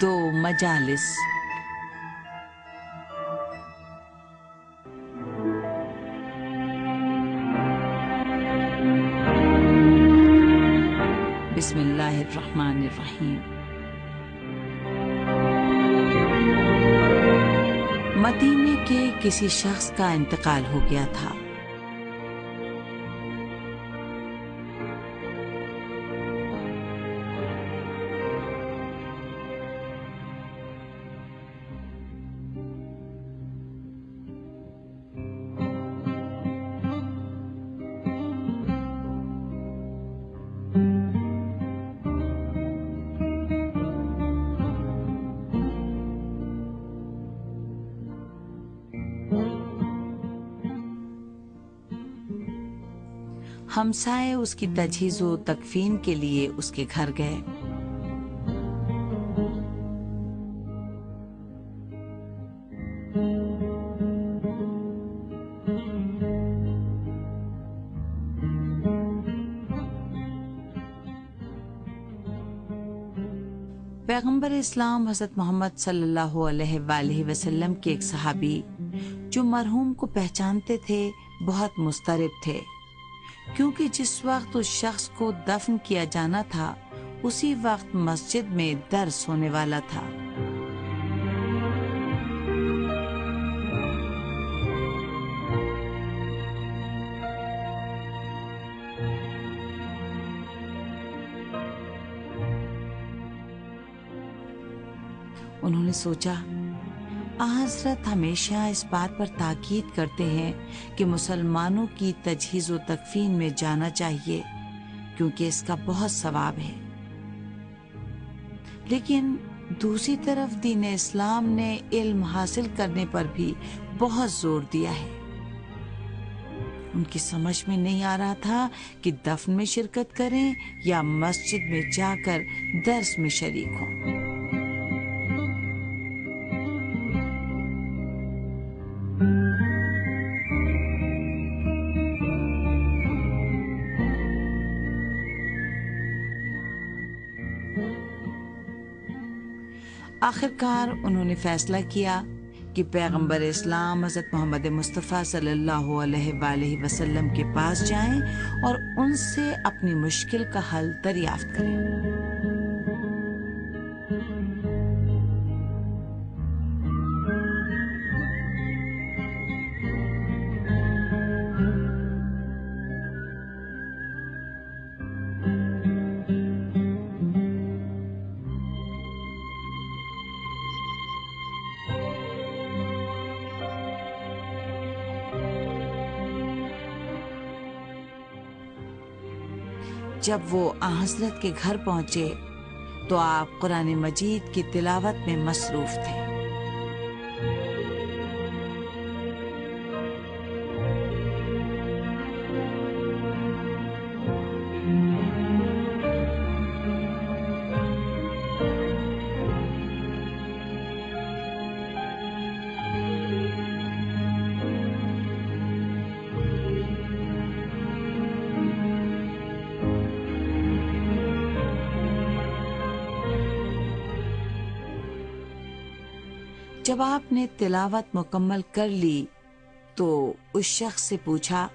دو مجالس۔ بسم اللہ الرحمن الرحیم۔ مدینے کے کسی شخص کا انتقال ہو گیا تھا۔ ہمسائے اس کی تجہیز و تکفین کے لیے اس کے گھر گئے۔ پیغمبر اسلام حضرت محمد صلی اللہ علیہ وآلہ وسلم کے ایک صحابی جو مرحوم کو پہچانتے تھے بہت مضطرب تھے، کیونکہ جس وقت اس شخص کو دفن کیا جانا تھا اسی وقت مسجد میں درس ہونے والا تھا۔ انہوں نے سوچا، حضرت ہمیشہ اس بات پر تاکید کرتے ہیں کہ مسلمانوں کی تجہیز و تکفین میں جانا چاہیے کیونکہ اس کا بہت ثواب ہے، لیکن دوسری طرف دین اسلام نے علم حاصل کرنے پر بھی بہت زور دیا ہے۔ ان کی سمجھ میں نہیں آ رہا تھا کہ دفن میں شرکت کریں یا مسجد میں جا کر درس میں شریک ہوں۔ آخرکار انہوں نے فیصلہ کیا کہ پیغمبر اسلام حضرت محمد مصطفیٰ صلی اللہ علیہ وآلہ وسلم کے پاس جائیں اور ان سے اپنی مشکل کا حل دریافت کریں۔ جب وہ حضرت کے گھر پہنچے تو آپ قرآن مجید کی تلاوت میں مصروف تھے۔ جب آپ نے تلاوت مکمل کر لی تو اس شخص سے پوچھا،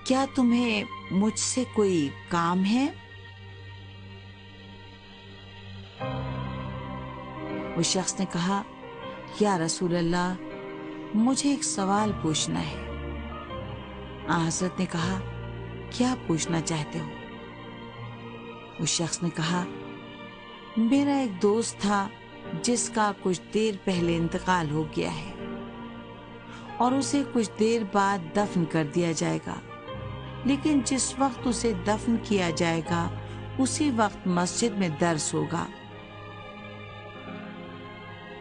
کیا تمہیں مجھ سے کوئی کام ہے؟ اس شخص نے کہا، یا رسول اللہ، مجھے ایک سوال پوچھنا ہے۔ حضرت نے کہا، کیا پوچھنا چاہتے ہو؟ اس شخص نے کہا، میرا ایک دوست تھا جس کا کچھ دیر پہلے انتقال ہو گیا ہے اور اسے کچھ دیر بعد دفن کر دیا جائے گا، لیکن جس وقت اسے دفن کیا جائے گا اسی وقت مسجد میں درس ہوگا۔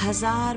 1000